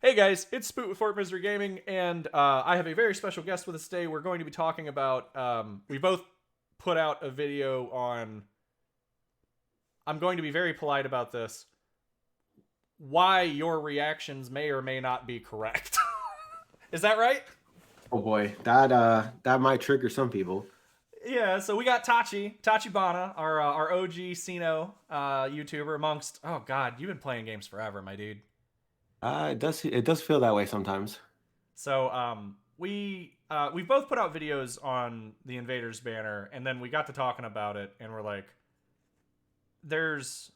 Hey guys, it's Spoot with Fort Misery Gaming, and I have a very special guest with us today. We're going to be talking about. We both put out a video on. I'm going to be very polite about this. Why your reactions may or may not be correct. Is that right? Oh boy, that might trigger some people. Yeah. So we got Tachibana, our OG Sino YouTuber. Amongst God, you've been playing games forever, my dude. It does feel that way sometimes. So we both put out videos on the Invaders banner, and then we got to talking about it, and we're like, there's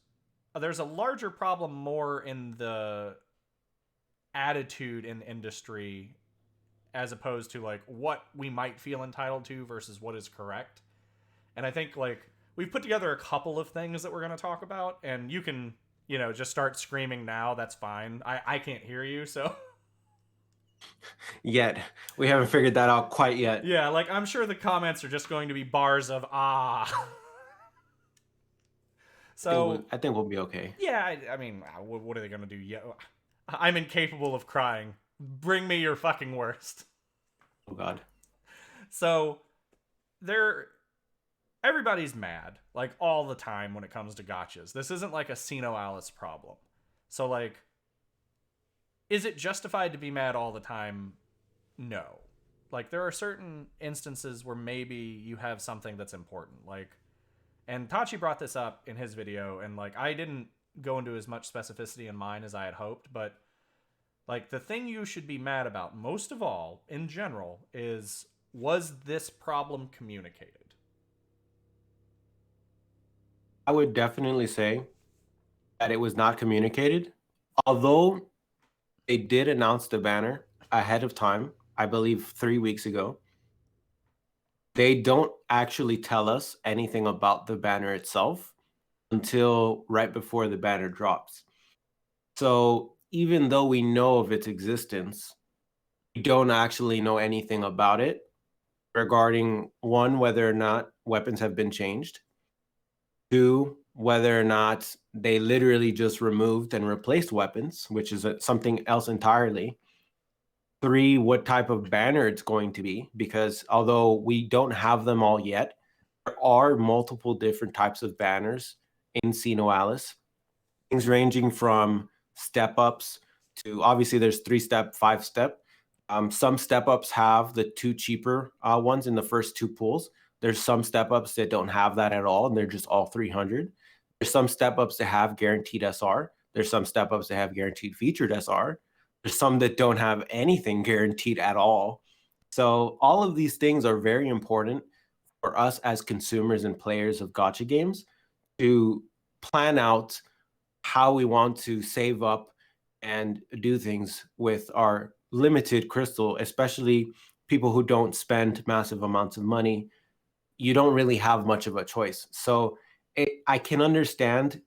a larger problem more in the attitude in the industry as opposed to like what we might feel entitled to versus what is correct. And I think like we've put together a couple of things that we're going to talk about, and you can just start screaming now. That's fine. I can't hear you, so Yet we haven't figured that out quite yet. yeah, like I'm sure the comments are just going to be bars of ah. So I think we'll be okay. yeah, I mean, what are they gonna do? Yeah, I'm incapable of crying. Bring me your fucking worst. Oh God. So they're everybody's mad like all the time when it comes to gotchas. This isn't like a Sinoalice problem. So like, is it justified to be mad all the time? No. Like there are certain instances where maybe you have something that's important. Like, and Tachi brought this up in his video, and like I didn't go into as much specificity in mine as I had hoped, but like the thing you should be mad about most of all in general is, was this problem communicated? I would definitely say that it was not communicated. Although they did announce the banner ahead of time, I believe 3 weeks ago. They don't actually tell us anything about the banner itself until right before the banner drops. So even though we know of its existence, we don't actually know anything about it regarding one, whether or not weapons have been changed, two, whether or not they literally just removed and replaced weapons, which is something else entirely. Three, what type of banner it's going to be, because although we don't have them all yet, there are multiple different types of banners in Sinoalice, things ranging from step ups to obviously there's 3-step, 5-step. Some step ups have the two cheaper ones in the first two pools. There's some step ups that don't have that at all, and they're just all 300. There's some step ups that have guaranteed SR. There's some step ups that have guaranteed featured SR. There's some that don't have anything guaranteed at all. So all of these things are very important for us as consumers and players of gacha games to plan out how we want to save up and do things with our limited crystal, especially people who don't spend massive amounts of money. You don't really have much of a choice. So I can understand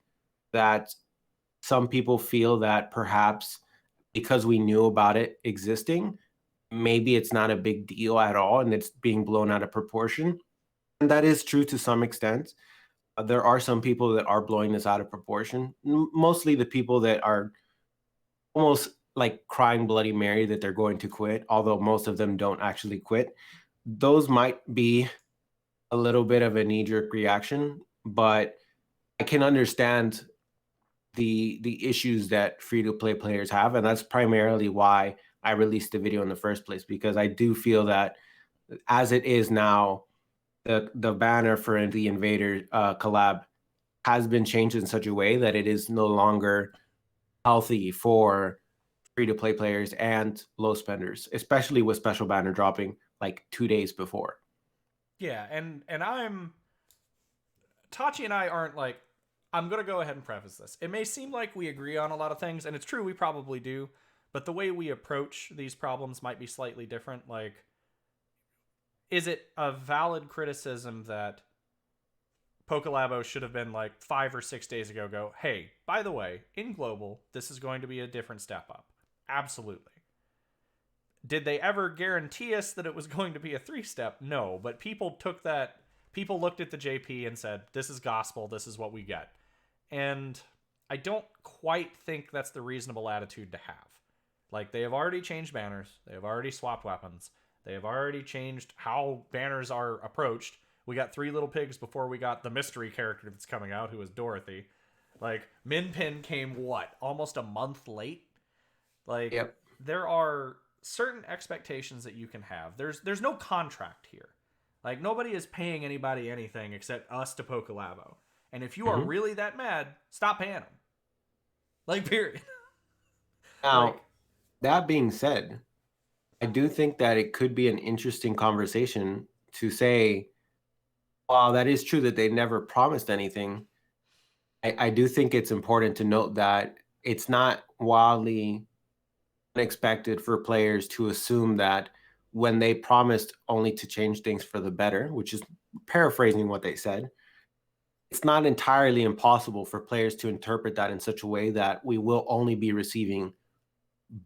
that some people feel that perhaps because we knew about it existing, maybe it's not a big deal at all and it's being blown out of proportion. And that is true to some extent. There are some people that are blowing this out of proportion, mostly the people that are almost like crying Bloody Mary that they're going to quit, although most of them don't actually quit. Those might be a little bit of a knee-jerk reaction, but I can understand the issues that free-to-play players have, and that's primarily why I released the video in the first place, because I do feel that as it is now, the banner for the Invader collab has been changed in such a way that it is no longer healthy for free-to-play players and low spenders, especially with special banner dropping like 2 days before. Yeah, and I'm Tachi and I aren't like, I'm going to go ahead and preface this. It may seem like we agree on a lot of things, and it's true, we probably do, but the way we approach these problems might be slightly different. Like, is it a valid criticism that Pokelabo should have been like 5 or 6 days ago go, hey, by the way, in global, this is going to be a different step up? Absolutely. Did they ever guarantee us that it was going to be a 3-step? No, but people took that. People looked at the JP and said, this is gospel, this is what we get. And I don't quite think that's the reasonable attitude to have. Like, they have already changed banners. They have already swapped weapons. They have already changed how banners are approached. We got 3 little pigs before we got the mystery character that's coming out, who is Dorothy. Like, Minpin came, what, almost a month late? Like, Yep. there are certain expectations that you can have. There's no contract here. Like, nobody is paying anybody anything except us to poke a labo. And if you are really that mad, stop paying them. Like, period. Now, Like, that being said, I do think that it could be an interesting conversation to say, while that is true that they never promised anything, I do think it's important to note that it's not wildly unexpected for players to assume that when they promised only to change things for the better, which is paraphrasing what they said, it's not entirely impossible for players to interpret that in such a way that we will only be receiving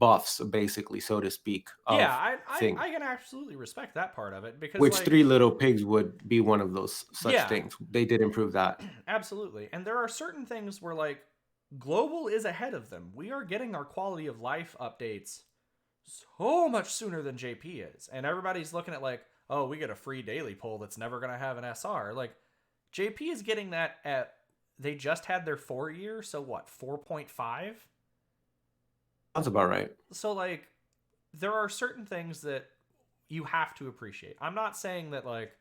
buffs, basically, so to speak, of yeah, things. I can absolutely respect that part of it, because, Which like, 3 Little Pigs would be one of those such yeah, things. They did improve that. absolutely. And there are certain things where, like, Global is ahead of them. We are getting our quality of life updates so much sooner than JP is. And everybody's looking at, like, oh, we get a free daily pull that's never going to have an SR. Like, JP is getting that at, they just had their 4-year, so what, 4.5? Sounds about right. So, like, there are certain things that you have to appreciate. I'm not saying that, like,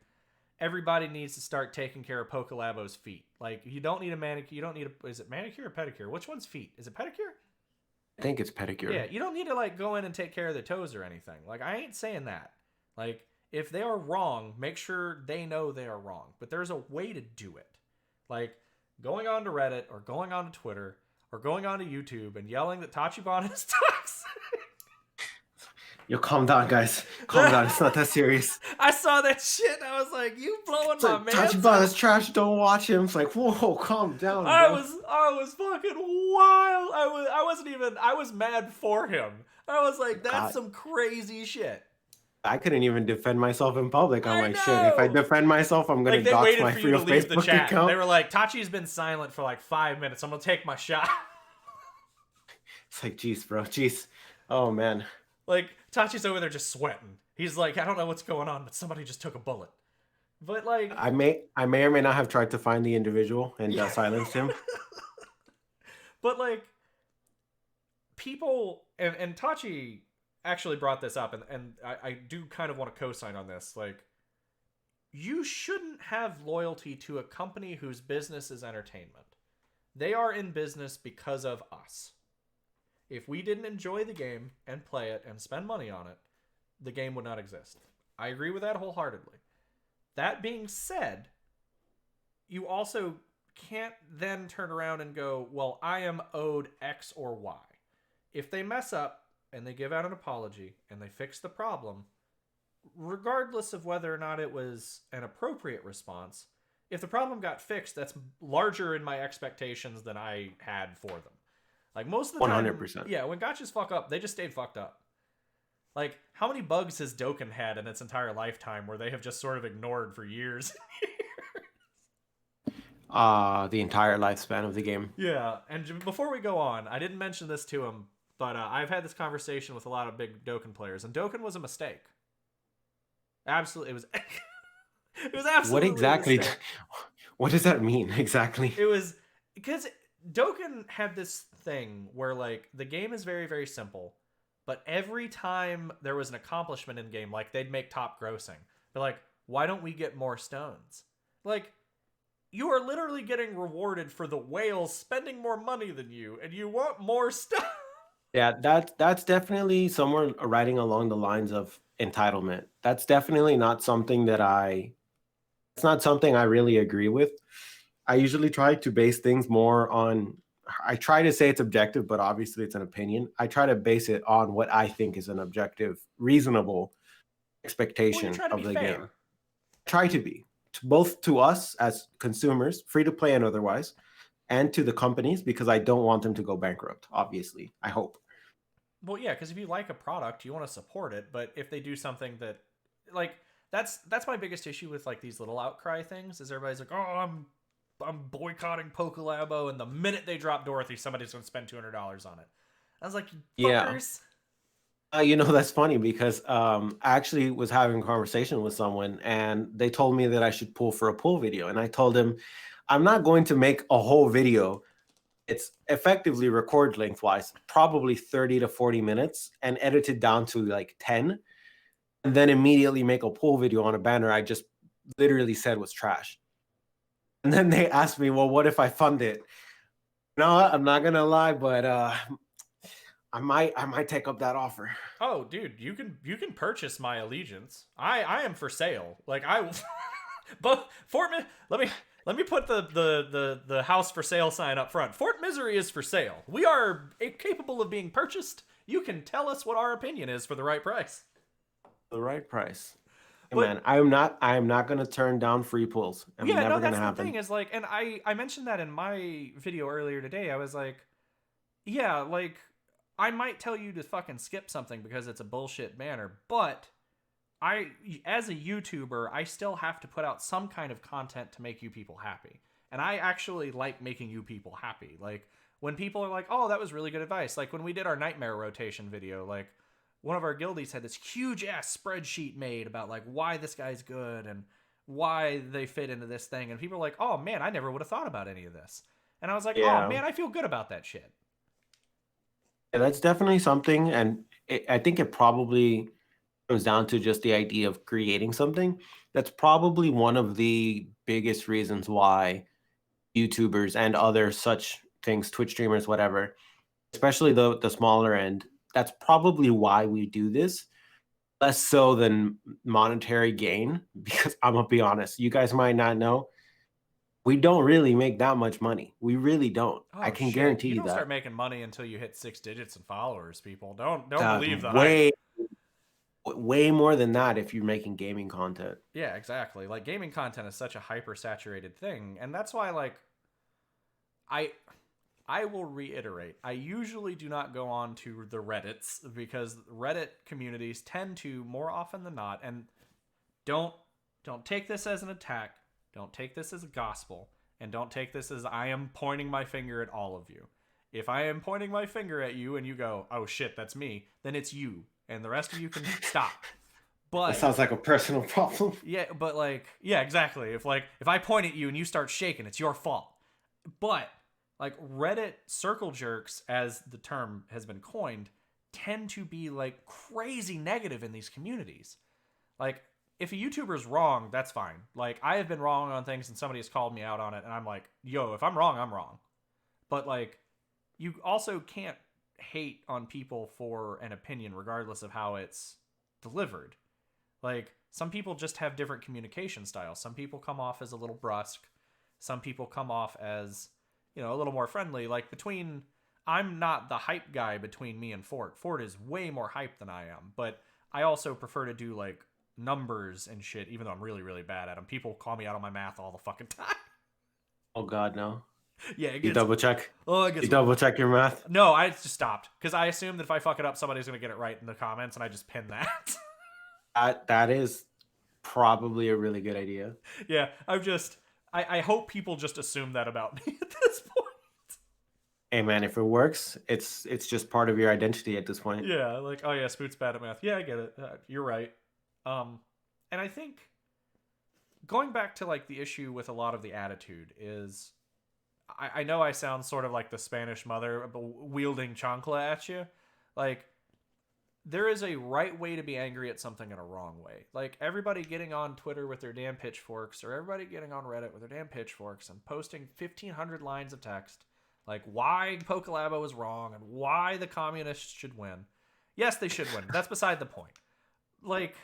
everybody needs to start taking care of Pokelabo's feet. Like, you don't need a manicure. You don't need a, is it manicure or pedicure? Which one's feet? Is it pedicure? I think it's pedicure. Yeah, you don't need to, like, go in and take care of their toes or anything. Like, I ain't saying that. Like, if they are wrong, make sure they know they are wrong. But there's a way to do it. Like, going on to Reddit or going on to Twitter or going on to YouTube and yelling that Tachibana is toxic. Yo, calm down, guys. Calm down. It's not that serious. I saw that shit and I was like, you blowing It's my like, man. Tachibana's trash. Don't watch him. It's like, whoa, calm down, bro. I was fucking wild. I was mad for him. I was like, that's some crazy shit. I couldn't even defend myself in public. I'm I like, know. shit, if I defend myself, I'm going to dox my for you to real leave the Facebook chat. account. They were like, Tachi's been silent for like 5 minutes. I'm going to take my shot. It's like, jeez, bro. Jeez. Oh, man. Like, Tachi's over there just sweating. He's like, I don't know what's going on, but somebody just took a bullet. But, like, I may or may not have tried to find the individual and silence him. But, like, people, and Tachi actually brought this up, and I do kind of want to co-sign on this. Like, you shouldn't have loyalty to a company whose business is entertainment. They are in business because of us. If we didn't enjoy the game and play it and spend money on it, the game would not exist. I agree with that wholeheartedly. That being said, you also can't then turn around and go, well, I am owed X or Y. If they mess up and they give out an apology and they fix the problem, regardless of whether or not it was an appropriate response, if the problem got fixed, that's larger in my expectations than I had for them. Like, most of the time, 100%. Yeah, when gachas fuck up, they just stayed fucked up. Like, how many bugs has Dokkan had in its entire lifetime where they have just sort of ignored for years? The entire lifespan of the game. Yeah, and before we go on, I didn't mention this to him, but I've had this conversation with a lot of big Dokkan players, and Dokkan was a mistake. Absolutely, it was. It was absolutely. What exactly? A mistake. What does that mean exactly? It was because Dokkan had this thing where, like, the game is very, very simple, but every time there was an accomplishment in game, like, they'd make top grossing. But, like, why don't we get more stones? Like, you are literally getting rewarded for the whales spending more money than you, and you want more stuff. Yeah, that's definitely somewhere writing along the lines of entitlement. That's definitely not something that it's not something I really agree with. I usually try to base things more on, I try to say it's objective, but obviously it's an opinion. I try to base it on what I think is an objective, reasonable expectation of the game. Try to be. Both to us as consumers, free to play and otherwise, and to the companies, because I don't want them to go bankrupt, obviously. I hope. Well, yeah, because if you like a product, you want to support it, but if they do something that, like, that's my biggest issue with, like, these little outcry things, is everybody's like, oh, I'm boycotting Pokelabo, and the minute they drop Dorothy, somebody's going to spend $200 on it. I was like, fuckers. That's funny because I actually was having a conversation with someone and they told me that I should pull for a pull video. And I told them, I'm not going to make a whole video. It's effectively record lengthwise, probably 30 to 40 minutes and edited down to like 10. And then immediately make a pull video on a banner I just literally said was trash. And then they asked me, well, what if I fund it? No, I'm not going to lie, but I might take up that offer. Oh, dude, you can purchase my allegiance. I am for sale. Like I will, but let me put the house for sale sign up front. Fort Misery is for sale. We are capable of being purchased. You can tell us what our opinion is for the right price. The right price. Hey, But man, I am not going to turn down free pulls. I'm yeah, never no, going that's to the happen. thing is like, and I mentioned that in my video earlier today. I was like, yeah, like I might tell you to fucking skip something because it's a bullshit banner, but I, as a YouTuber, I still have to put out some kind of content to make you people happy. And I actually like making you people happy. Like, when people are like, oh, that was really good advice. Like, when we did our nightmare rotation video, like, one of our guildies had this huge ass spreadsheet made about, like, why this guy's good and why they fit into this thing. And people are like, oh, man, I never would have thought about any of this. And I was like, oh, Yeah. man, I feel good about that shit. Yeah, that's definitely something. And I think it probably comes down to just the idea of creating something. That's probably one of the biggest reasons why YouTubers and other such things, Twitch streamers, whatever, especially the smaller end, that's probably why we do this. Less so than monetary gain, because I'm gonna be honest, you guys might not know, we don't really make that much money. We really don't. I Oh, can shit. guarantee You you don't start that. making money until you hit 6 digits in followers, people. Don't believe the hype. Way, way more than that if you're making gaming content. Yeah, exactly. Like gaming content is such a hyper saturated thing, and that's why like I I will reiterate. I usually do not go on to the Reddits because Reddit communities tend to more often than not, and don't don't take this as an attack, don't take this as a gospel, and don't take this as I am pointing my finger at all of you. If I am pointing my finger at you and you go, "Oh shit, that's me," then it's you and the rest of you can stop. That But sounds like a personal problem. yeah, but like, yeah, exactly. If I point at you and you start shaking, it's your fault. But like Reddit circle jerks, as the term has been coined, tend to be like crazy negative in these communities. Like, if a YouTuber's wrong, that's fine. Like, I have been wrong on things and somebody has called me out on it, and I'm like, yo, if I'm wrong, I'm wrong. But like, you also can't hate on people for an opinion regardless of how it's delivered. Like, some people just have different communication styles. Some people come off as a little brusque. Some people come off as, a little more friendly. Like, I'm not the hype guy between me and Fort. Fort is way more hype than I am. But I also prefer to do, like, numbers and shit, even though I'm really, really bad at them. People call me out on my math all the fucking time. Oh God, no. Yeah, it You gets. double check. Oh, it gets. You double check your math. No, I just stopped because I assume that if I fuck it up, somebody's gonna get it right in the comments, and I just pin that. That is probably a really good idea. Yeah, I hope people just assume that about me at this point. Hey man, if it works, it's just part of your identity at this point. Yeah, like, oh yeah, Spoot's bad at math. Yeah, I get it. You're right. And I think going back to like the issue with a lot of the attitude is, I know I sound sort of like the Spanish mother wielding chancla at you. Like, there is a right way to be angry at something and a wrong way. Like, everybody getting on Twitter with their damn pitchforks, or everybody getting on Reddit with their damn pitchforks and posting 1,500 lines of text, like why Pokelabo is wrong and why the communists should win. Yes, they should win. That's beside the point. Like,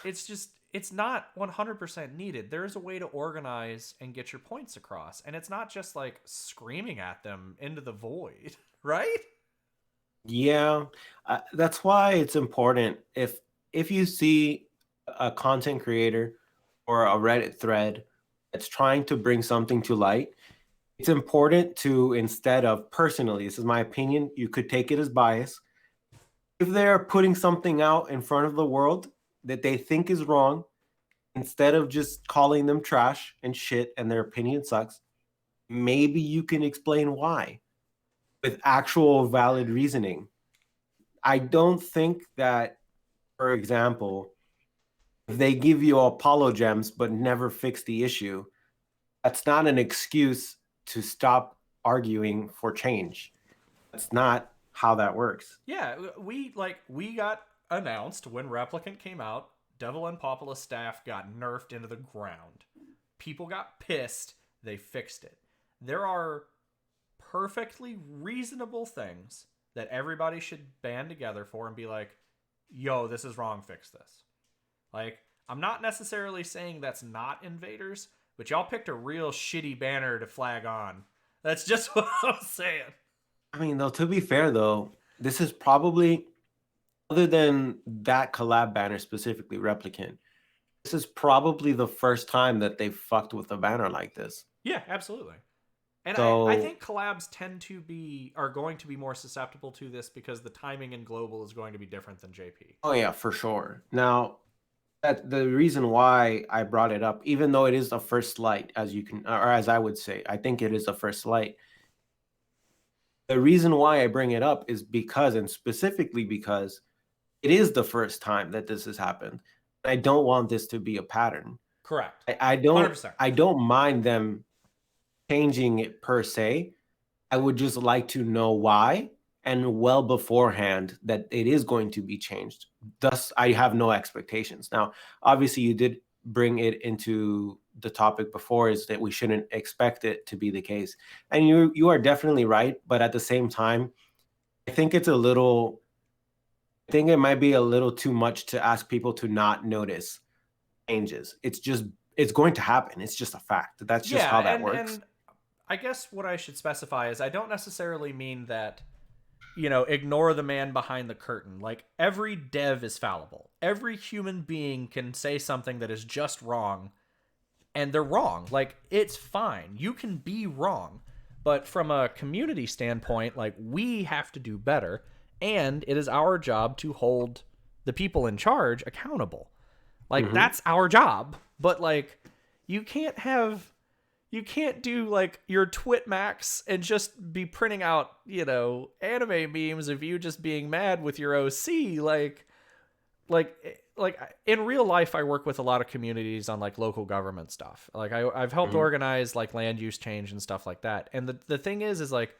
it's not 100% needed. There is a way to organize and get your points across. And it's not just like screaming at them into the void, right? Yeah, that's why it's important if you see a content creator or a Reddit thread that's trying to bring something to light, it's important to, instead of, personally, this is my opinion, you could take it as bias. If they're putting something out in front of the world that they think is wrong, instead of just calling them trash and shit and their opinion sucks, maybe you can explain why with actual valid reasoning. I don't think that, for example, if they give you Apollo gems but never fix the issue, that's not an excuse to stop arguing for change. That's not how that works. Yeah, we got announced when Replicant came out. Devil and Populous staff got nerfed into the ground. People got pissed. They fixed it. There are perfectly reasonable things that everybody should band together for and be like, yo, this is wrong, fix this. Like, I'm not necessarily saying that's not invaders, but y'all picked a real shitty banner to flag on. That's just what I'm saying. I mean, though, to be fair, though, this is probably, other than that collab banner specifically, Replicant, this is probably the first time that they fucked with a banner like this. Yeah, absolutely. And So, I think collabs are going to be more susceptible to this because the timing in global is going to be different than JP. oh yeah, for sure. Now, that the reason why I brought it up, even though it is the first light, as you can, or as I would say, I think it is the first light. The reason why I bring it up is because, and specifically because, it is the first time that this has happened. I don't want this to be a pattern. Correct. I don't 100%. I don't mind them changing it per se. I would just like to know why and well beforehand that it is going to be changed. Thus, I have no expectations. Now, obviously, you did bring it into the topic before, is that we shouldn't expect it to be the case. And you are definitely right, but at the same time, I think it's a little I think it might be a little too much to ask people to not notice changes. It's going to happen. It's just a fact. That's just how that works. And I guess what I should specify is I don't necessarily mean that, you know, ignore the man behind the curtain. Like, every dev is fallible. Every human being can say something that is just wrong, and they're wrong. Like, it's fine. You can be wrong. But from a community standpoint, like, we have to do better, and it is our job to hold the people in charge accountable. Like, that's our job. But, like, you can't do, like, your Twitmax and just be printing out, you know, anime memes of you just being mad with your OC. Like in real life, I work with a lot of communities on, like, local government stuff. Like, I've helped organize, like, land use change and stuff like that. And the thing is like,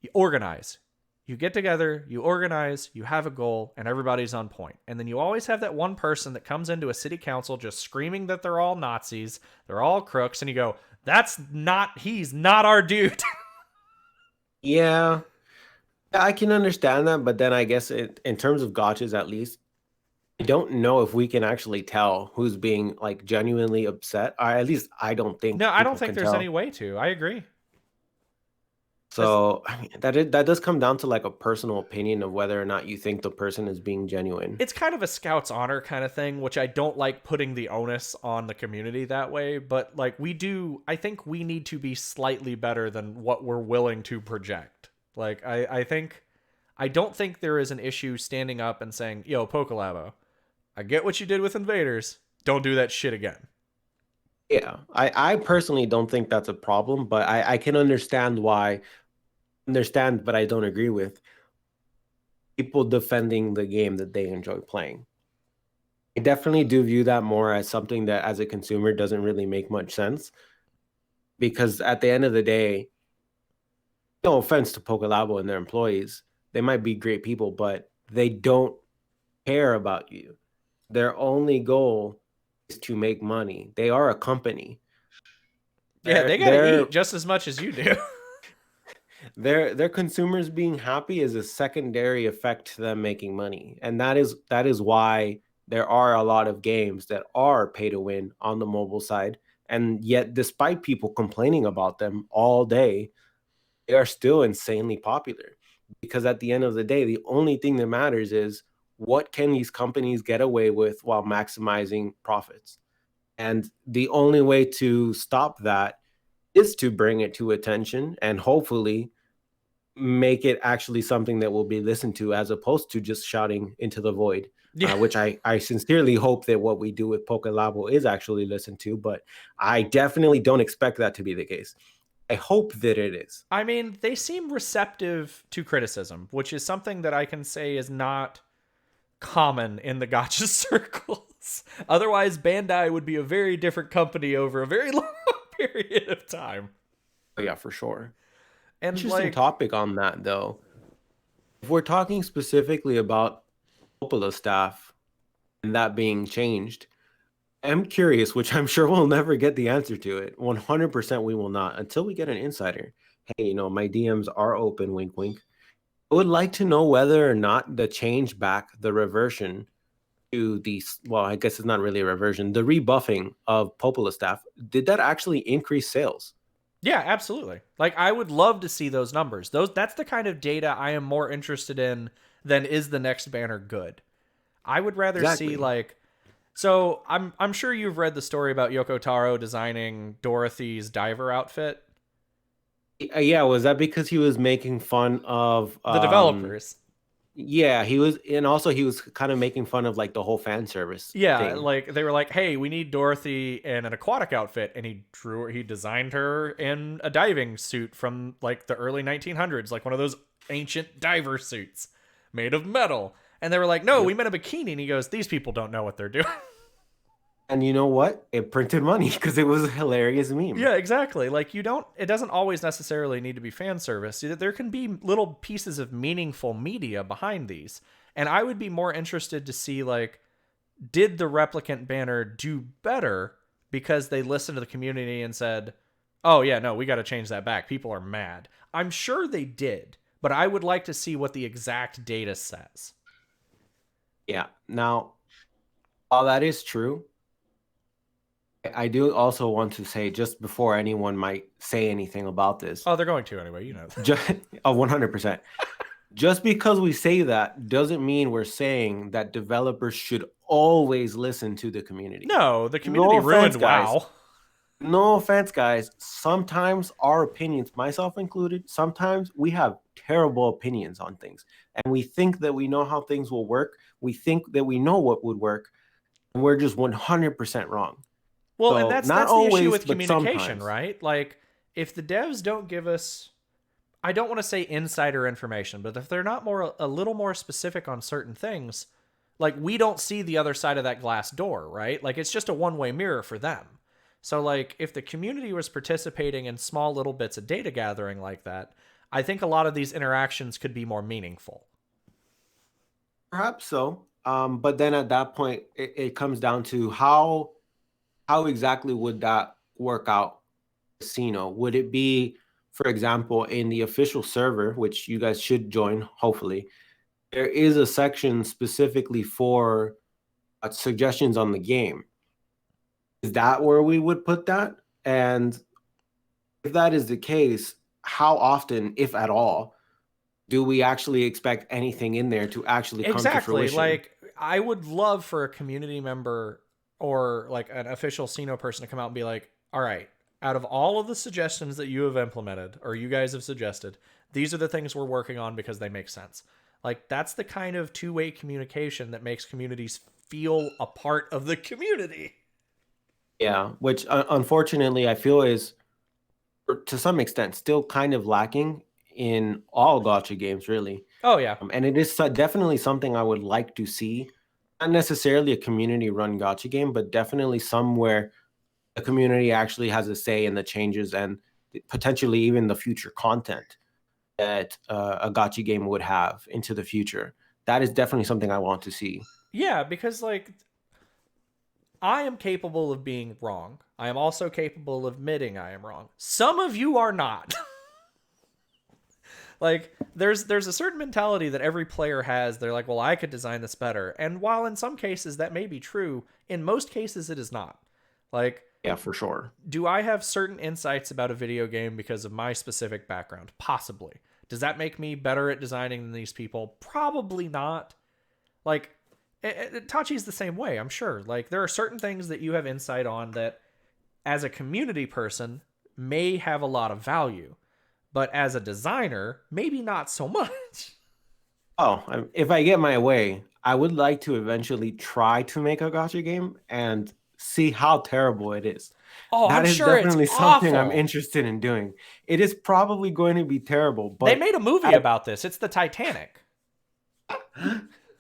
you organize. You get together, you organize, you have a goal, and everybody's on point. And then you always have that one person that comes into a city council just screaming that they're all Nazis, they're all crooks, and you go, he's not our dude. Yeah, I can understand that, but then I guess in terms of gotchas, at least, I don't know if we can actually tell who's being, like, genuinely upset. Or at least I don't think. No, I don't people think can there's tell. any way to. I agree. So I mean, that does come down to, like, a personal opinion of whether or not you think the person is being genuine. It's kind of a Scout's honor kind of thing, which I don't like putting the onus on the community that way. But, like, I think we need to be slightly better than what we're willing to project. Like, I don't think there is an issue standing up and saying, yo, Pokelabo, I get what you did with invaders. Don't do that shit again. Yeah, I personally don't think that's a problem, but I can understand why. Understand, but I don't agree with people defending the game that they enjoy playing. I definitely do view that more as something that, as a consumer, doesn't really make much sense. Because at the end of the day, no offense to Pokelabo and their employees, they might be great people, but they don't care about you. Their only goal is to make money. They are a company. Yeah, they gotta eat just as much as you do. Their consumers being happy is a secondary effect to them making money, and that is why there are a lot of games that are pay to win on the mobile side, and yet despite people complaining about them all day, they are still insanely popular, because at the end of the day, the only thing that matters is what can these companies get away with while maximizing profits. And the only way to stop that is to bring it to attention and hopefully make it actually something that will be listened to, as opposed to just shouting into the void. Yeah. Which I sincerely hope that what we do with Pokelabo is actually listened to, but I definitely don't expect that to be the case. I hope that it is. I mean, they seem receptive to criticism, which is something that I can say is not common in the gacha circles. Otherwise, Bandai would be a very different company over a very long period of time. Oh, yeah, for sure. And Interesting like, topic on that, though. If we're talking specifically about Coppola staff and that being changed, I'm curious, which I'm sure we'll never get the answer to it. 100% we will not until we get an insider. Hey, my DMs are open, wink, wink. I would like to know whether or not the change back, the reversion to these, well, I guess it's not really a reversion, the rebuffing of Popola staff, did that actually increase sales? yeah, absolutely. Like, I would love to see those numbers. That's the kind of data I am more interested in than is the next banner good. I would rather see Exactly. like, so I'm sure you've read the story about Yoko Taro designing Dorothy's diver outfit. Yeah, was that because he was making fun of The developers. yeah, he was, and also he was kind of making fun of like the whole fan service Yeah, thing. like they were like, "Hey, we need Dorothy in an aquatic outfit," and he designed her in a diving suit from like the early 1900s, like one of those ancient diver suits made of metal. And they were like, "No, we Yep. meant a bikini." And he goes, "These people don't know what they're doing." And you know what? It printed money because it was a hilarious meme. Yeah, exactly. Like it doesn't always necessarily need to be fan service. There can be little pieces of meaningful media behind these. And I would be more interested to see like, did the replicant banner do better because they listened to the community and said, "Oh yeah, no, we got to change that back. People are mad." I'm sure they did, but I would like to see what the exact data says. Yeah. Now, while that is true, I do also want to say, just before anyone might say anything about this, Oh, they're going to anyway, you know. just 100%. Just because we say that doesn't mean we're saying that developers should always listen to the community. No, the community No offense, ruined guys. WoW. No offense, guys. Sometimes our opinions, myself included, sometimes we have terrible opinions on things. And we think that we know how things will work. We think that we know what would work. And we're just 100% wrong. Well, and So that's not the issue always, with but communication, sometimes. right? Like if the devs don't give us, I don't want to say insider information, but if they're not more a little more specific on certain things, like we don't see the other side of that glass door, right? Like it's just a one-way mirror for them. So like if the community was participating in small little bits of data gathering like that, I think a lot of these interactions could be more meaningful. Perhaps so. But then at that point, it comes down to how exactly would that work out? Casino, would it be, for example, in the official server, which you guys should join, hopefully, there is a section specifically for suggestions on the game. Is that where we would put that? And if that is the case, how often, if at all, do we actually expect anything in there to actually come to Exactly. fruition? Like I would love for a community member or like an official Sino person to come out and be like, "All right, out of all of the suggestions that you have implemented or you guys have suggested, these are the things we're working on because they make sense." Like that's the kind of two-way communication that makes communities feel a part of the community. Yeah, which unfortunately I feel is to some extent still kind of lacking in all gotcha games, really. Oh yeah. And it is definitely something I would like to see. Not necessarily a community run gotcha game, but definitely somewhere the community actually has a say in the changes and potentially even the future content that a gotcha game would have into the future. That is definitely something I want to see. Yeah, because like I am capable of being wrong. I am also capable of admitting I am wrong. Some of you are not. Like there's a certain mentality that every player has. They're like, well, I could design this better. And while in some cases that may be true, in most cases it is not. Like, Yeah, for sure. do I have certain insights about a video game because of my specific background? Possibly. Does that make me better at designing than these people? Probably not. Like, Tachi's the same way, I'm sure. Like, there are certain things that you have insight on that, as a community person, may have a lot of value but as a designer, maybe not so much. If I get my way, I would like to eventually try to make a gotcha game and see how terrible it is. Oh, I'm That is sure it's definitely something I'm awful. interested in doing. It is probably going to be terrible, They but made a movie I, about this. It's the Titanic.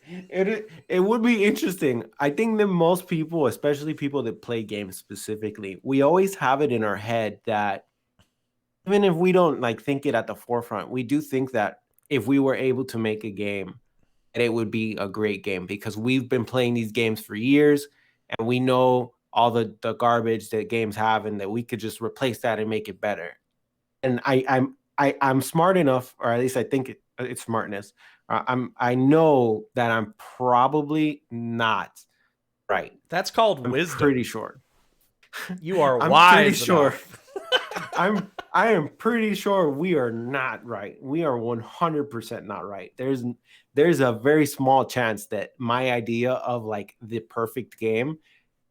it would be interesting. I think that most people, especially people that play games specifically, we always have it in our head that even if we don't like think it at the forefront, we do think that if we were able to make a game, that it would be a great game because we've been playing these games for years and we know all the garbage that games have and that we could just replace that and make it better. And I'm smart enough, or at least I think it's smartness. I know that I'm probably not right. That's called I'm pretty wisdom. sure. You are I'm pretty wise sure. enough. I am pretty sure we are not right. We are 100% not right. There's a very small chance that my idea of like the perfect game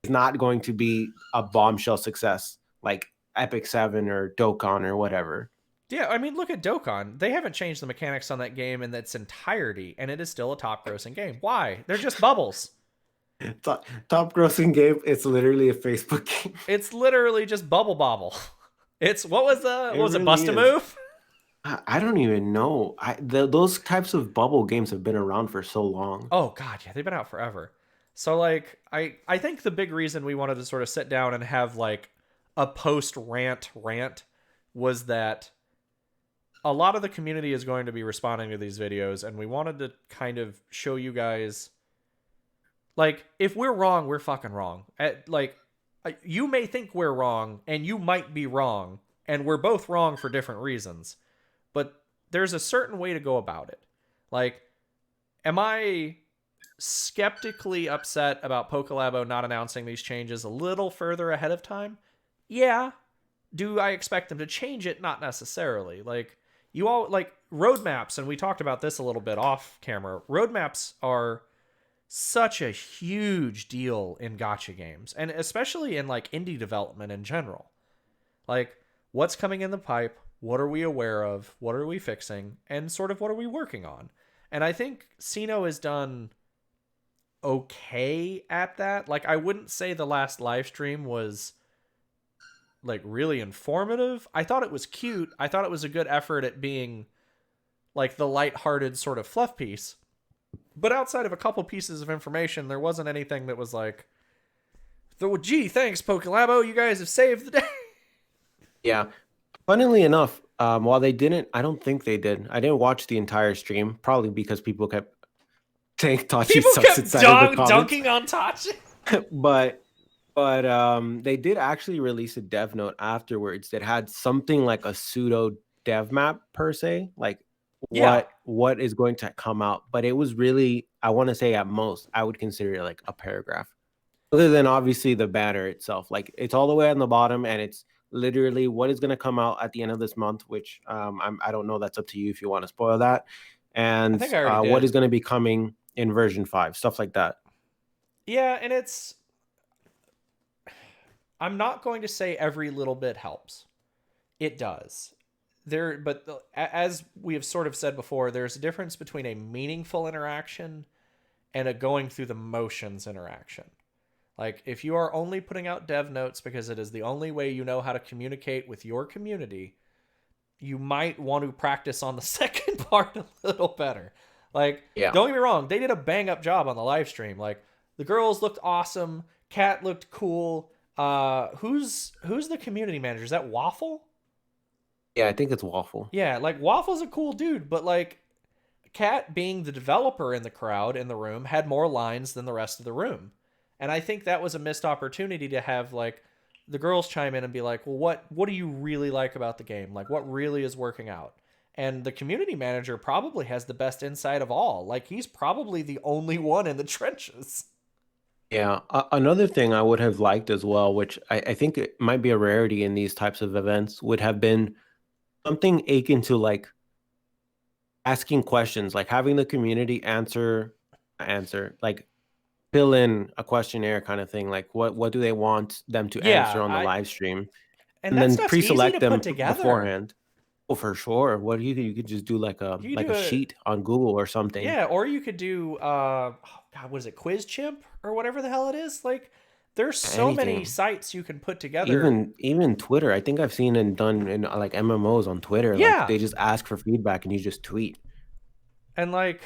is not going to be a bombshell success like Epic 7 or Dokkan or whatever. Yeah, I mean, look at Dokkan. They haven't changed the mechanics on that game in its entirety, and it is still a top grossing game. Why? They're just bubbles. Top grossing game, it's literally a Facebook game. It's literally just bubble bobble. It's It what was it, really Bust a is. Move? I don't even know. Those types of bubble games have been around for so long. Oh god, yeah, they've been out forever. So like I think the big reason we wanted to sort of sit down and have like a post rant was that a lot of the community is going to be responding to these videos, and we wanted to kind of show you guys, like, if we're wrong, we're fucking wrong. You may think we're wrong, and you might be wrong, and we're both wrong for different reasons. But there's a certain way to go about it. Like, am I skeptically upset about Pokelabo not announcing these changes a little further ahead of time? Yeah. Do I expect them to change it? Not necessarily. Like, you all, like, roadmaps, and we talked about this a little bit off camera. Roadmaps are such a huge deal in gacha games, and especially in like indie development in general. Like, what's coming in the pipe? What are we aware of? What are we fixing? And sort of what are we working on? And I think Sino has done okay at that. Like, I wouldn't say the last live stream was like really informative. I thought it was cute. I thought it was a good effort at being like the lighthearted sort of fluff piece. But outside of a couple pieces of information, there wasn't anything that was like, gee, thanks, Pokelabo, you guys have saved the day. Yeah. Funnily enough, while they didn't, I don't think they did. I didn't watch the entire stream, probably because people kept saying Tachi People sucks kept inside of the comments. dunking on Tachi. but they did actually release a dev note afterwards that had something like a pseudo dev map per se, like what is going to come out. But it was really, I want to say at most, I would consider it like a paragraph. Other than obviously the banner itself, like it's all the way on the bottom, and it's literally what is going to come out at the end of this month. Which I don't know. That's up to you if you want to spoil that. And I think I already what did. is going to be coming in version 5, stuff like that. Yeah, and it's, I'm not going to say every little bit helps. It does. But as we have sort of said before, there's a difference between a meaningful interaction and a going through the motions interaction. Like, if you are only putting out dev notes because it is the only way you know how to communicate with your community, you might want to practice on the second part a little better. Like, don't get me wrong, they did a bang up job on the live stream. Like, the girls looked awesome, Cat looked cool. Who's the community manager? Is that Waffle? Yeah, I think it's Waffle. Yeah, like Waffle's a cool dude, but like Cat, being the developer in the crowd in the room, had more lines than the rest of the room. And I think that was a missed opportunity to have like the girls chime in and be like, well, what do you really like about the game? Like, what really is working out? And the community manager probably has the best insight of all. Like, he's probably the only one in the trenches. Yeah, another thing I would have liked as well, which I think it might be a rarity in these types of events, would have been something akin to like asking questions, like having the community answer, like fill in a questionnaire kind of thing. Like what do they want them to answer on the live stream, and then stuff's easy pre-select to them put together beforehand. Oh, for sure. What do you think? You could just do like a sheet on Google or something. Yeah, or you could do God, what is it, Quiz Chimp or whatever the hell it is? Like, There's so many anything. sites you can put together. Even Twitter. I think I've seen it done in like MMOs on Twitter. Like Yeah. they just ask for feedback and you just tweet. And like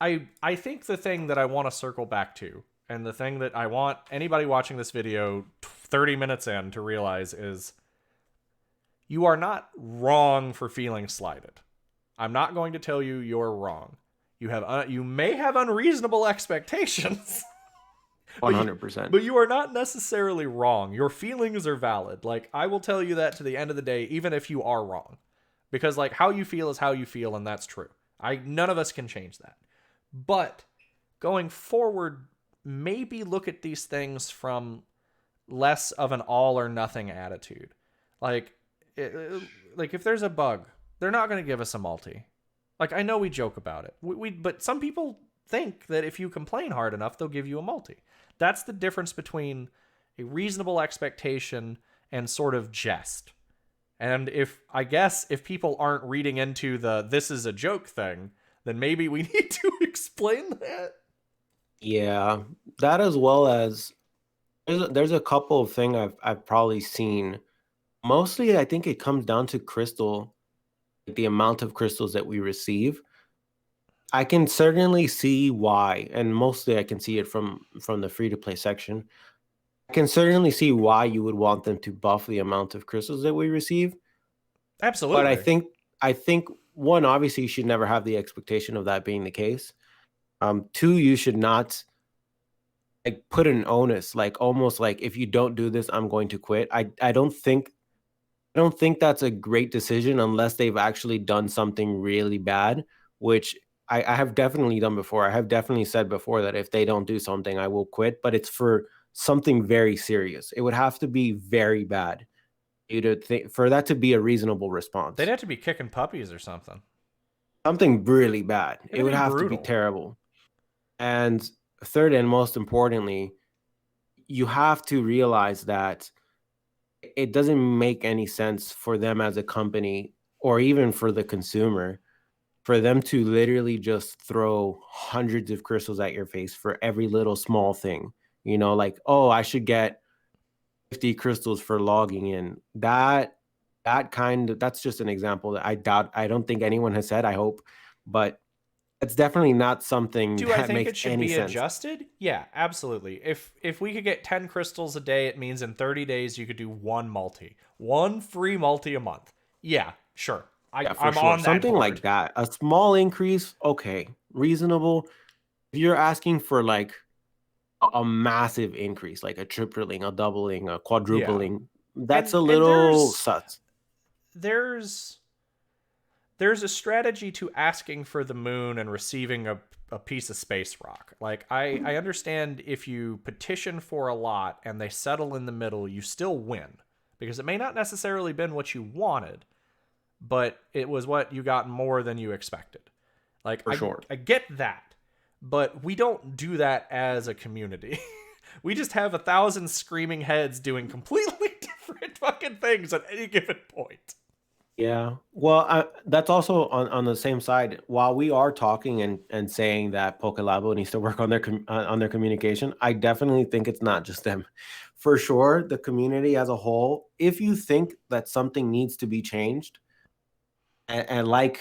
I think the thing that I want to circle back to, and the thing that I want anybody watching this video 30 minutes in to realize is you are not wrong for feeling slighted. I'm not going to tell you you're wrong. You may have unreasonable expectations. But 100%. you are not necessarily wrong. Your feelings are valid. Like, I will tell you that to the end of the day, even if you are wrong. Because, like, how you feel is how you feel, and that's true. None of us can change that. But going forward, maybe look at these things from less of an all or nothing attitude. Like, like if there's a bug, they're not going to give us a multi. Like, I know we joke about it. But some people think that if you complain hard enough, they'll give you a multi. That's the difference between a reasonable expectation and sort of jest. And if people aren't reading into the this is a joke thing, then maybe we need to explain that. Yeah, that as well as there's a couple of things I've probably seen. Mostly, I think it comes down to crystal, like the amount of crystals that we receive. I can certainly see why, and mostly I can see it from the free to play section. I can certainly see why you would want them to buff the amount of crystals that we receive. Absolutely. But I think one, obviously you should never have the expectation of that being the case. Two, you should not like put an onus, like almost like if you don't do this, I'm going to quit. I don't think that's a great decision unless they've actually done something really bad, which I have definitely done before. I have definitely said before that if they don't do something, I will quit, but it's for something very serious. It would have to be very bad for that to be a reasonable response. They'd have to be kicking puppies or something. Something really bad. It would have brutal. to be terrible. And third and most importantly, you have to realize that it doesn't make any sense for them as a company or even for the consumer for them to literally just throw hundreds of crystals at your face for every little small thing. Like, oh, I should get 50 crystals for logging in. That's just an example that I don't think anyone has said, I hope, but it's definitely not something Do I that think makes it should any be sense. adjusted? Yeah, absolutely. If we could get 10 crystals a day, it means in 30 days you could do one free multi a month. Yeah, sure. Yeah, for I'm sure. on that Something board. like that. A small increase, okay, reasonable. If you're asking for like a massive increase, like a tripling, a doubling, a quadrupling, that's a little sus. There's a strategy to asking for the moon and receiving a piece of space rock. Like, I understand if you petition for a lot and they settle in the middle, you still win. Because it may not necessarily been what you wanted, but it was what you got more than you expected. Like, For sure. I get that, but we don't do that as a community. We just have 1,000 screaming heads doing completely different fucking things at any given point. Yeah. Well, that's also on the same side. While we are talking and saying that Pokelabo needs to work on their communication, I definitely think it's not just them. For sure, the community as a whole, if you think that something needs to be changed, and like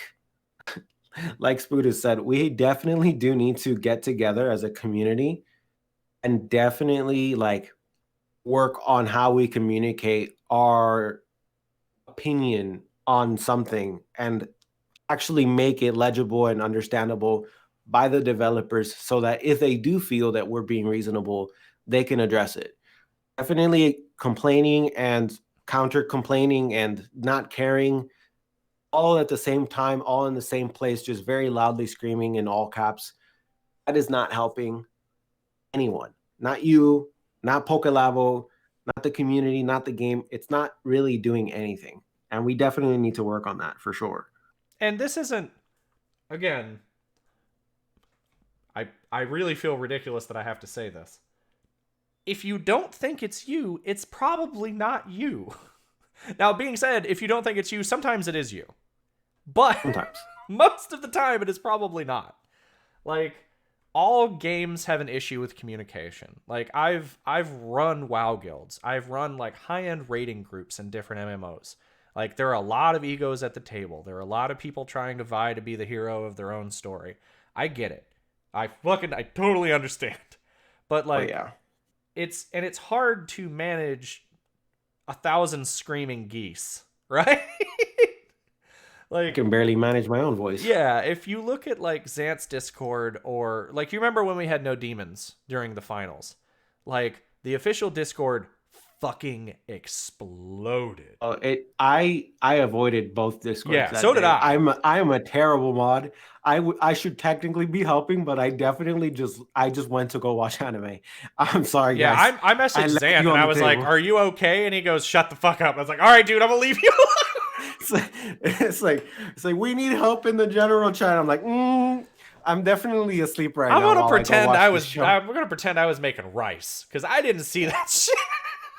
Spoot has said, we definitely do need to get together as a community and definitely like work on how we communicate our opinion on something and actually make it legible and understandable by the developers so that if they do feel that we're being reasonable, they can address it. Definitely complaining and counter complaining and not caring all at the same time, all in the same place, just very loudly screaming in all caps. That is not helping anyone. Not you, not Pokelabo, not the community, not the game. It's not really doing anything. And we definitely need to work on that for sure. And this isn't, again, I really feel ridiculous that I have to say this. If you don't think it's you, it's probably not you. Now, being said, if you don't think it's you, sometimes it is you. But Sometimes. most of the time, it is probably not. Like, all games have an issue with communication. Like I've run WoW guilds. I've run like high-end raiding groups in different MMOs. Like there are a lot of egos at the table. There are a lot of people trying to vie to be the hero of their own story. I get it. I totally understand. But like it's hard to manage 1,000 screaming geese, right? Like I can barely manage my own voice. Yeah, if you look at like Xant's Discord, or like you remember when we had no demons during the finals, like the official Discord fucking exploded. Oh, I avoided both Discords. Yeah, that so did day. I. I am a terrible mod. I should technically be helping, but I definitely just went to go watch anime. I'm sorry, Yeah, guys. I messaged Xant and I was like, "Are you okay?" And he goes, "Shut the fuck up." I was like, "All right, dude, I'm gonna leave you." It's like we need help in the general chat. I'm like, I'm definitely asleep right now. I'm gonna pretend I was making rice because I didn't see that shit.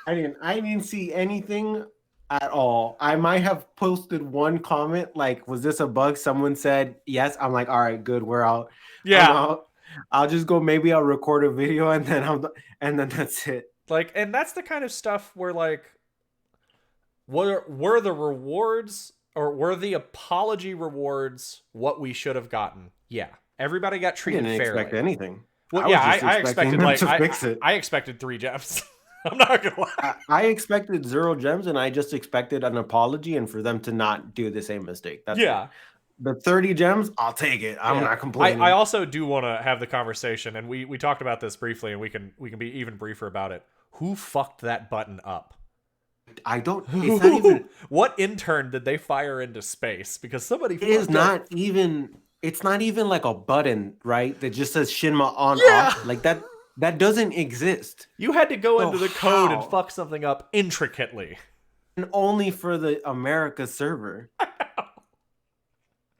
I didn't see anything at all. I might have posted one comment like, "Was this a bug?" Someone said yes. I'm like, all right, good, we're out. Yeah, I'm out. I'll just go. Maybe I'll record a video and then that's it. Like, and that's the kind of stuff where like, were the rewards or were the apology rewards what we should have gotten? Yeah, everybody got treated fairly. I didn't expect anything. Well, I expected like I expected 3 gems. I'm not gonna lie. I expected 0 gems, and I just expected an apology and for them to not do the same mistake. That's it. The 30 gems, I'll take it. I'm not complaining. I also do want to have the conversation, and we talked about this briefly, and we can be even briefer about it. Who fucked that button up? I don't. It's not even. What intern did they fire into space? Because somebody. It is not even. It's not even like a button, right? That just says Shinma on off. Like that. That doesn't exist. You had to go into the code and fuck something up intricately. And only for the America server.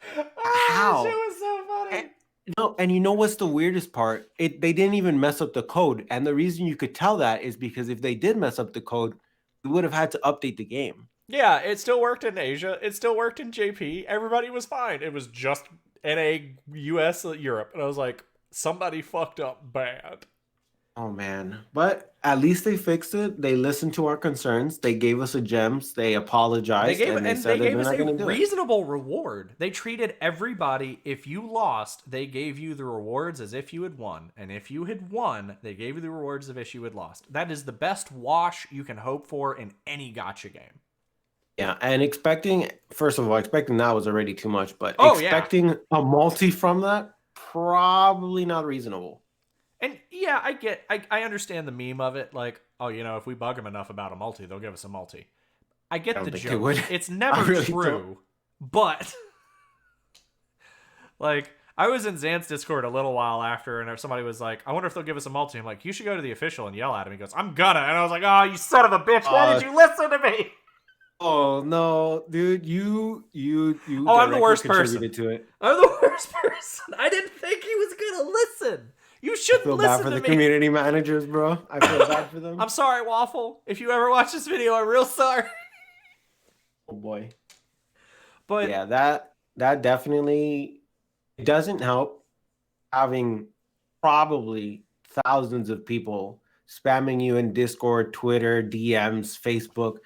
How? That shit was so funny. And you know what's the weirdest part? They didn't even mess up the code. And the reason you could tell that is because if they did mess up the code, we would have had to update the game. Yeah, it still worked in Asia. It still worked in JP. Everybody was fine. It was just NA, US, Europe. And I was like, somebody fucked up bad. Oh, man. But at least they fixed it. They listened to our concerns. They gave us a gems. They apologized. They gave us a reasonable reward. They treated everybody, if you lost, they gave you the rewards as if you had won. And if you had won, they gave you the rewards as if you had lost. That is the best wash you can hope for in any gacha game. Yeah, and first of all, expecting that was already too much. But expecting a multi from that, probably not reasonable. And yeah, I understand the meme of it, like, oh, if we bug them enough about a multi, they'll give us a multi. I get the joke. It's never true, but like, I was in Xant's Discord a little while after, and somebody was like, I wonder if they'll give us a multi. I'm like, you should go to the official and yell at him. He goes, I'm gonna. And I was like, oh, you son of a bitch, why did you listen to me? Oh no, dude, you. Oh, I'm the worst person. To it. I'm the worst person. I didn't think he was gonna listen. You shouldn't listen to me. I feel bad for the community managers, bro. I feel bad for them. I'm sorry, Waffle. If you ever watch this video, I'm real sorry. Oh boy. But yeah, that definitely doesn't help having probably thousands of people spamming you in Discord, Twitter, DMs, Facebook,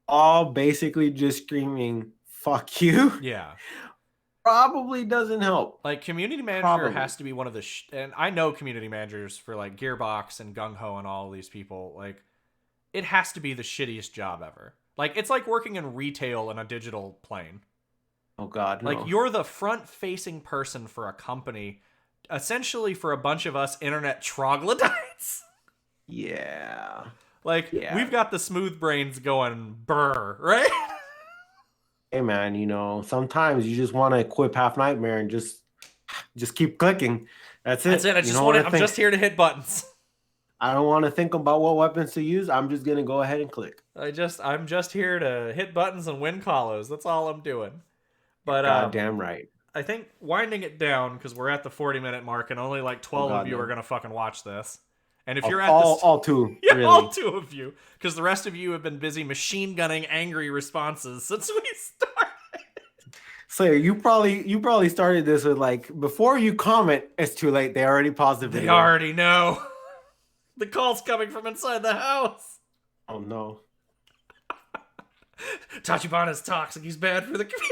all basically just screaming "fuck you." Yeah. Probably doesn't help. Like, community manager has to be one of the and I know community managers for like Gearbox and Gung Ho and all of these people. Like, it has to be the shittiest job ever. Like, it's like working in retail in a digital plane. Oh God, no. Like, you're the front-facing person for a company, essentially for a bunch of us internet troglodytes. Yeah. Like, we've got the smooth brains going burr, right? Hey man, sometimes you just want to equip Half Nightmare and just keep clicking. That's it. I'm just here to hit buttons. I don't want to think about what weapons to use. I'm just gonna go ahead and click. I'm just here to hit buttons and win colos. That's all I'm doing. But goddamn right. I think winding it down, because we're at the 40-minute mark and only like 12 of you are gonna fucking watch this. And if you're at all two, yeah, really. all 2 of you, because the rest of you have been busy machine gunning angry responses since we started. So you probably started this with like before you comment, it's too late. They already paused the They video. already know. The call's coming from inside the house. Oh no. Tachibana's toxic. He's bad for the community.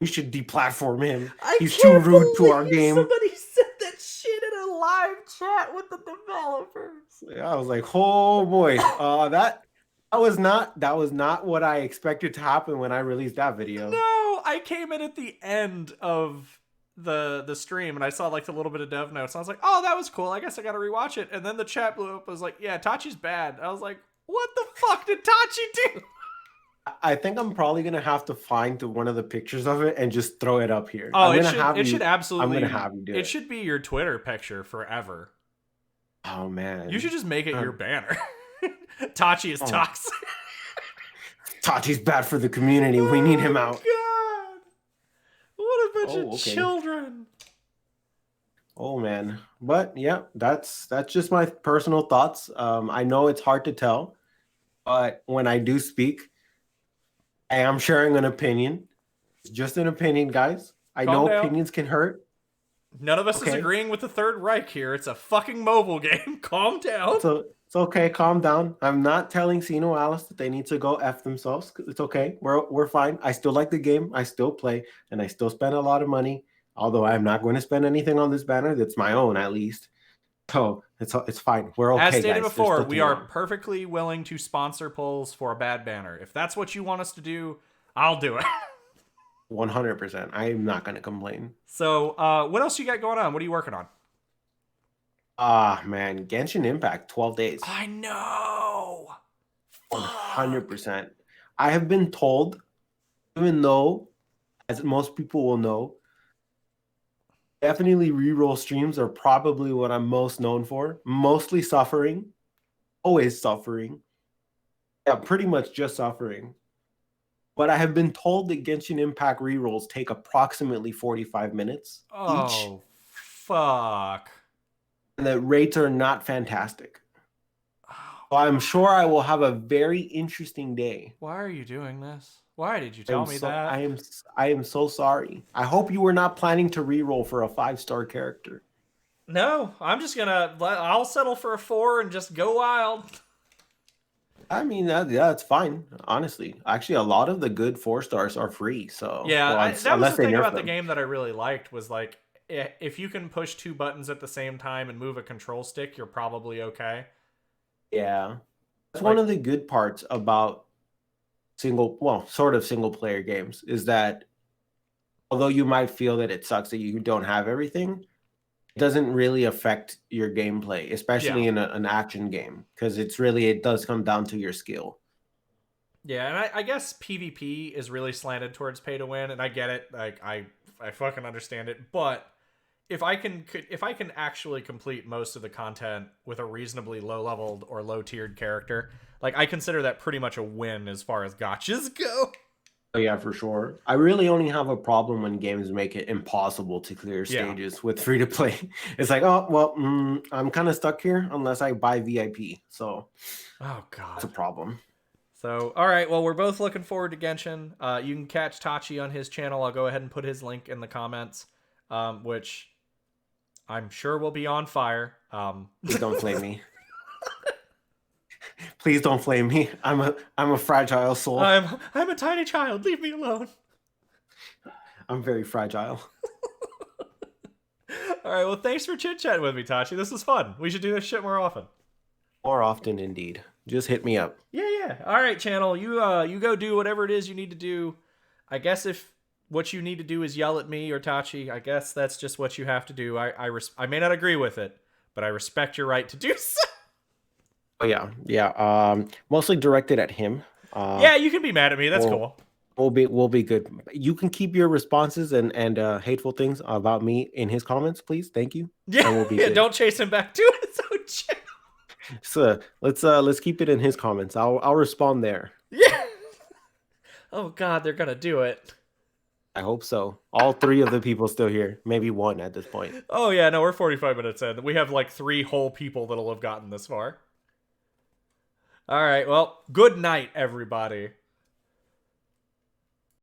You should deplatform him. I He's too can't rude to our believe game. somebody said that shit in a live chat with the developers. I was like, oh boy, that was not what I expected to happen when I released that video. No, I came in at the end of the stream and I saw like the little bit of dev notes. And I was like, oh, that was cool. I guess I gotta rewatch it. And then the chat blew up. I was like, yeah, Tachi's bad. I was like, what the fuck did Tachi do? I think I'm probably gonna have to find one of the pictures of it and just throw it up here. Oh, it should absolutely. I'm gonna have you do it. It should be your Twitter picture forever. Oh man, you should just make it your banner. Tachi is toxic. Tachi's bad for the community. We need him out. God, what a bunch of children. Oh man, but yeah, that's just my personal thoughts. I know it's hard to tell, but when I do speak, I am sharing an opinion. It's just an opinion, guys. I know opinions can hurt. None of us is agreeing with the Third Reich here. It's a fucking mobile game. Calm down. So it's okay. Calm down. I'm not telling Sinoalice that they need to go F themselves. It's okay. We're fine. I still like the game. I still play, and I still spend a lot of money. Although I'm not going to spend anything on this banner. That's my own, at least. So it's fine. We're okay, as stated guys. Before, we are perfectly willing to sponsor polls for a bad banner. If that's what you want us to do, I'll do it. 100%. I am not going to complain. So, what else you got going on? What are you working on? Man, Genshin Impact, 12 days. I know. 100%. I have been told, even though, as most people will know, definitely reroll streams are probably what I'm most known for. Mostly suffering. Always suffering. Yeah, pretty much just suffering. But I have been told that Genshin Impact rerolls take approximately 45 minutes each. Oh, fuck. And the rates are not fantastic. Oh, so I'm sure I will have a very interesting day. Why are you doing this? Why did you tell me that? I am so sorry. I hope you were not planning to reroll for a 5-star character. No, I'm just gonna. I'll settle for a 4 and just go wild. I mean, that's fine. Honestly, actually, a lot of the good 4-stars are free. So yeah, that was the thing about the game that I really liked was like, if you can push 2 buttons at the same time and move a control stick, you're probably okay. Yeah, that's one of the good parts about sort of single player games is that although you might feel that it sucks that you don't have everything, it doesn't really affect your gameplay, especially in an action game, because it does come down to your skill. Yeah, and I guess PvP is really slanted towards pay to win, and I get it. Like I fucking understand it, but if I can actually complete most of the content with a reasonably low leveled or low tiered character, like I consider that pretty much a win as far as gotchas go. Oh yeah, for sure. I really only have a problem when games make it impossible to clear stages with free to play. It's like, oh well, I'm kind of stuck here unless I buy VIP. So, oh god, that's a problem. So, all right, well, we're both looking forward to Genshin. You can catch Tachi on his channel. I'll go ahead and put his link in the comments, which I'm sure will be on fire. Please don't flame me. Please don't flame me. I'm a fragile soul. I'm a tiny child. Leave me alone. I'm very fragile. All right, well, thanks for chit-chatting with me, Tachi. This was fun. We should do this shit more often. More often, indeed. Just hit me up. Yeah. All right, channel. You go do whatever it is you need to do. I guess if what you need to do is yell at me or Tachi, I guess that's just what you have to do. I may not agree with it, but I respect your right to do so. Oh yeah. Mostly directed at him. Yeah, you can be mad at me. That's cool. We'll be good. You can keep your responses and hateful things about me in his comments, please. Thank you. Yeah, we'll be good. Don't chase him back to his own channel. So let's keep it in his comments. I'll respond there. Yeah. Oh god, they're gonna do it. I hope so. All 3 of the people still here. Maybe 1 at this point. Oh yeah, no, we're 45 minutes in. We have like 3 whole people that'll have gotten this far. All right, well, good night, everybody.